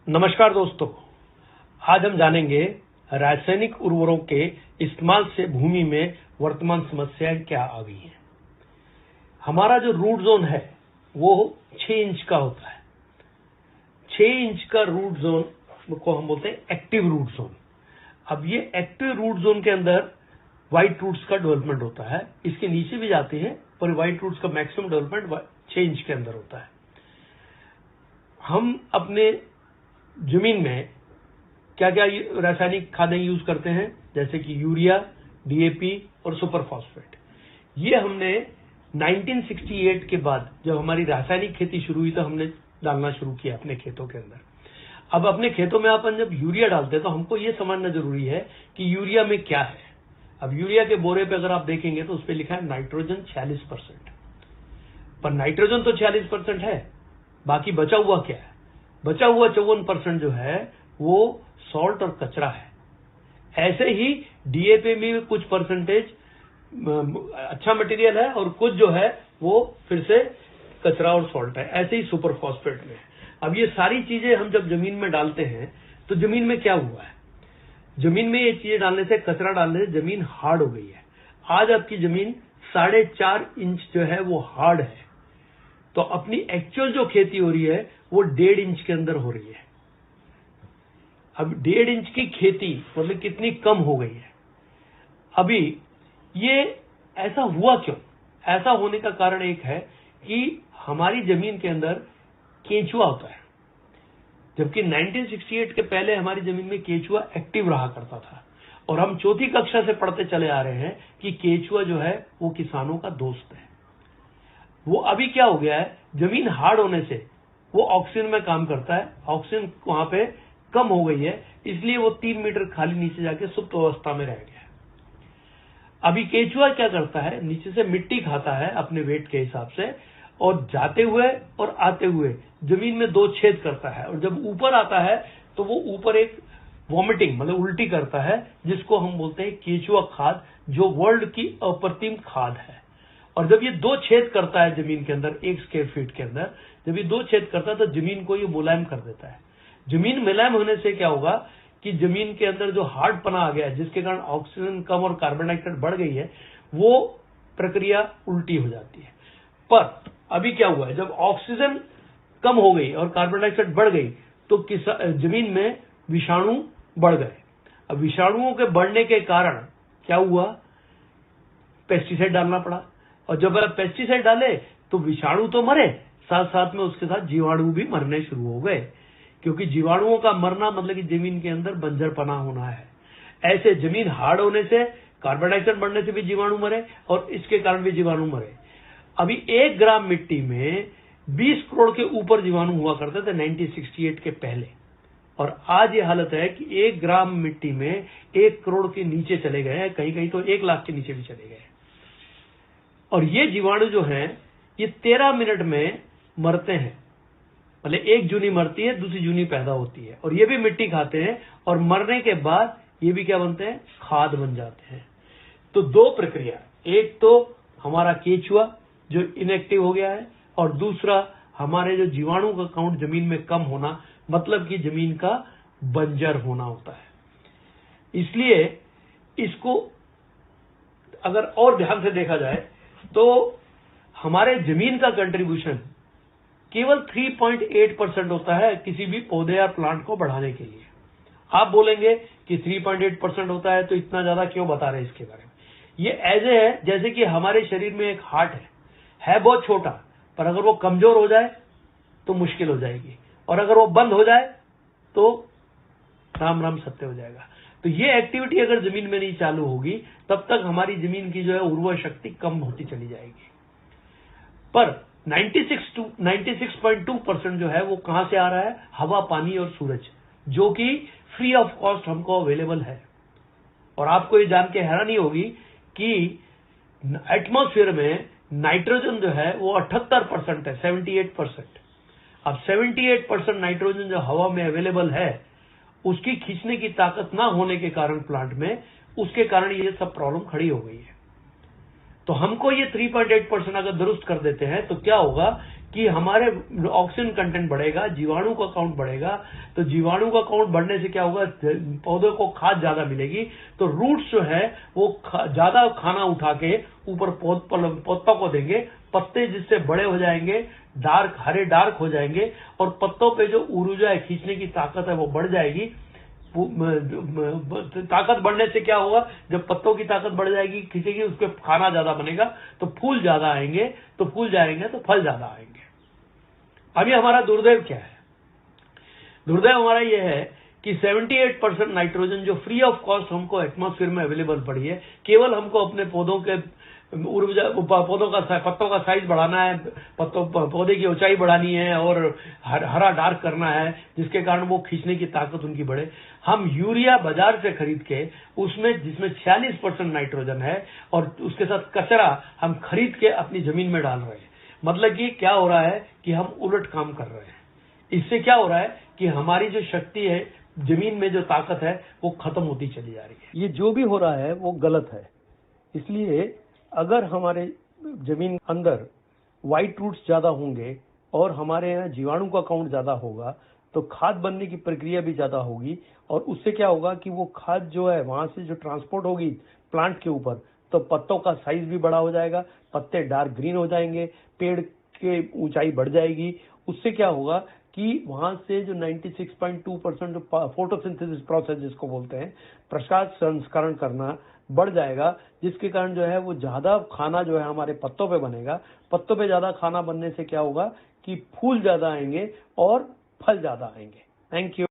नमस्कार दोस्तों, आज हम जानेंगे रासायनिक उर्वरकों के इस्तेमाल से भूमि में वर्तमान समस्याएं क्या आ गई हैं। हमारा जो रूट जोन है वो 6 इंच का होता है। 6 इंच का रूट जोन को हम बोलते हैं एक्टिव रूट जोन। अब ये एक्टिव रूट जोन के अंदर व्हाइट रूट्स का डेवलपमेंट होता है। इसके नीचे भी जाते हैं पर व्हाइट रूट्स का मैक्सिमम डेवलपमेंट 6 इंच के अंदर होता है। हम अपने जमीन में क्या क्या रासायनिक खादें यूज करते हैं, जैसे कि यूरिया, डीएपी और सुपर फॉस्फेट। ये हमने 1968 के बाद जब हमारी रासायनिक खेती शुरू हुई तो हमने डालना शुरू किया अपने खेतों के अंदर। अब अपने खेतों में अपन जब यूरिया डालते हैं तो हमको ये समझना जरूरी है कि यूरिया में क्या है। अब यूरिया के बोरे पे अगर आप देखेंगे तो उस पर लिखा है नाइट्रोजन 46%, पर नाइट्रोजन तो 46% है, बाकी बचा हुआ क्या है? बचा हुआ 54% जो है वो सॉल्ट और कचरा है। ऐसे ही डीएपी में कुछ परसेंटेज अच्छा मटेरियल है और कुछ जो है वो फिर से कचरा और सॉल्ट है। ऐसे ही सुपर फॉस्फेट में। अब ये सारी चीजें हम जब जमीन में डालते हैं तो जमीन में क्या हुआ है? जमीन में ये चीजें डालने से, कचरा डालने से जमीन हार्ड हो गई है। आज आपकी जमीन 4.5 इंच जो है वो हार्ड है, तो अपनी एक्चुअल जो खेती हो रही है वो 1.5 इंच के अंदर हो रही है। अब 1.5 इंच की खेती मतलब कितनी कम हो गई है। अभी ये ऐसा हुआ क्यों? ऐसा होने का कारण एक है कि हमारी जमीन के अंदर केंचुआ होता है, जबकि 1968 के पहले हमारी जमीन में केंचुआ एक्टिव रहा करता था। और हम चौथी कक्षा से पढ़ते चले आ रहे हैं कि केंचुआ जो है वो किसानों का दोस्त है। वो अभी क्या हो गया है, जमीन हार्ड होने से वो ऑक्सीजन में काम करता है, ऑक्सीजन वहां पे कम हो गई है, इसलिए वो 3 मीटर खाली नीचे जाके सुप्त अवस्था में रह गया है। अभी केंचुआ क्या करता है, नीचे से मिट्टी खाता है अपने वेट के हिसाब से, और जाते हुए और आते हुए जमीन में 2 छेद करता है, और जब ऊपर आता है तो वो ऊपर एक वॉमिटिंग मतलब उल्टी करता है, जिसको हम बोलते हैं केंचुआ खाद, जो वर्ल्ड की अप्रतिम खाद है। और जब ये 2 छेद करता है जमीन के अंदर 1 स्क्वायर फीट के अंदर, जब ये 2 छेद करता है तो जमीन को ये मुलायम कर देता है। जमीन मुलायम होने से क्या होगा कि जमीन के अंदर जो हार्ड पना आ गया है, जिसके कारण ऑक्सीजन कम और कार्बन डाइऑक्साइड बढ़ गई है, वो प्रक्रिया उल्टी हो जाती है। पर अभी क्या हुआ है, जब ऑक्सीजन कम हो गई और कार्बन डाइऑक्साइड बढ़ गई तो जमीन में विषाणु बढ़ गए। अब विषाणुओं के बढ़ने के कारण क्या हुआ, पेस्टिसाइड डालना पड़ा। और जब आप पेस्टिसाइड डाले तो विषाणु तो मरे, साथ साथ में उसके साथ जीवाणु भी मरने शुरू हो गए, क्योंकि जीवाणुओं का मरना मतलब कि जमीन के अंदर बंजरपना होना है। ऐसे जमीन हार्ड होने से, कार्बन डाइऑक्साइड बढ़ने से भी जीवाणु मरे और इसके कारण भी जीवाणु मरे। अभी 1 ग्राम मिट्टी में 20 करोड़ के ऊपर जीवाणु हुआ करते थे 1968 के पहले, और आज ये हालत है कि 1 ग्राम मिट्टी में 1 करोड़ के नीचे चले गए हैं, कहीं कहीं तो 1 लाख के नीचे भी चले गए। और ये जीवाणु जो हैं ये 13 मिनट में मरते हैं, मतलब एक जूनी मरती है, दूसरी जूनी पैदा होती है, और ये भी मिट्टी खाते हैं, और मरने के बाद ये भी क्या बनते हैं, खाद बन जाते हैं। तो 2 प्रक्रिया, एक तो हमारा केंचुआ जो इनएक्टिव हो गया है, और दूसरा हमारे जो जीवाणु का काउंट जमीन में कम होना, मतलब कि जमीन का बंजर होना होता है। इसलिए इसको अगर और ध्यान से देखा जाए तो हमारे जमीन का कंट्रीब्यूशन केवल 3.8% होता है किसी भी पौधे या प्लांट को बढ़ाने के लिए। आप बोलेंगे कि 3.8% होता है तो इतना ज्यादा क्यों बता रहे हैं इसके बारे में? ये ऐसे है जैसे कि हमारे शरीर में एक हार्ट है बहुत छोटा, पर अगर वो कमजोर हो जाए तो मुश्किल हो जाएगी, और अगर वो बंद हो जाए तो राम राम सत्य हो जाएगा। तो ये एक्टिविटी अगर जमीन में नहीं चालू होगी तब तक हमारी जमीन की जो है उर्वर शक्ति कम होती चली जाएगी। पर 96.2% जो है वो कहां से आ रहा है, हवा, पानी और सूरज, जो कि फ्री ऑफ कॉस्ट हमको अवेलेबल है। और आपको ये जान के हैरानी होगी कि एटमॉस्फेयर में नाइट्रोजन जो है वो 78% है, 78%। अब 78% नाइट्रोजन जो हवा में अवेलेबल है, उसकी खींचने की ताकत ना होने के कारण प्लांट में, उसके कारण ये सब प्रॉब्लम खड़ी हो गई है। तो तो हमको ये 3.8% अगर दुरुस्त कर देते हैं तो क्या होगा कि हमारे ऑक्सीजन कंटेंट बढ़ेगा, जीवाणु का काउंट बढ़ेगा। तो जीवाणु का काउंट बढ़ने से क्या होगा, पौधों को खाद ज्यादा मिलेगी, तो रूट्स जो है वो ज्यादा खाना उठा के ऊपर पत्तों को देंगे, पत्ते जिससे बड़े हो जाएंगे, हरे डार्क हो जाएंगे, और पत्तों पे जो ऊर्जा है, खींचने की ताकत है वो बढ़ जाएगी। ताकत बढ़ने से क्या होगा, जब पत्तों की ताकत बढ़ जाएगी, खींचेगी, उसके खाना ज्यादा बनेगा, तो फूल ज्यादा आएंगे, तो फूल जाएंगे तो फल ज्यादा आएंगे। अभी हमारा दुर्दैव क्या है? दुर्दैव हमारा यह है कि 78% नाइट्रोजन जो फ्री ऑफ कॉस्ट हमको एटमॉस्फेयर में अवेलेबल पड़ी है, केवल हमको अपने पौधों के पत्तों का साइज बढ़ाना है, पौधे की ऊंचाई बढ़ानी है और हरा डार्क करना है, जिसके कारण वो खींचने की ताकत उनकी बढ़े। हम यूरिया बाजार से खरीद के उसमें जिसमें 46% नाइट्रोजन है और उसके साथ कचरा हम खरीद के अपनी जमीन में डाल रहे हैं। मतलब कि क्या हो रहा है कि हम उलट काम कर रहे हैं। इससे क्या हो रहा है कि हमारी जो शक्ति है, जमीन में जो ताकत है, वो खत्म होती चली जा रही है। ये जो भी हो रहा है वो गलत है। इसलिए अगर हमारे जमीन अंदर व्हाइट रूट्स ज्यादा होंगे और हमारे यहाँ जीवाणु का काउंट ज्यादा होगा तो खाद बनने की प्रक्रिया भी ज्यादा होगी, और उससे क्या होगा कि वो खाद जो है वहां से जो ट्रांसपोर्ट होगी प्लांट के ऊपर, तो पत्तों का साइज भी बड़ा हो जाएगा, पत्ते डार्क ग्रीन हो जाएंगे, पेड़ की ऊंचाई बढ़ जाएगी। उससे क्या होगा कि वहां से जो 96.2% जो फोटोसिंथेसिस प्रोसेस जिसको बोलते हैं, प्रकाश संस्करण करना बढ़ जाएगा, जिसके कारण जो है वो ज्यादा खाना जो है हमारे पत्तों पे बनेगा। पत्तों पे ज्यादा खाना बनने से क्या होगा कि फूल ज्यादा आएंगे और फल ज्यादा आएंगे। Thank you.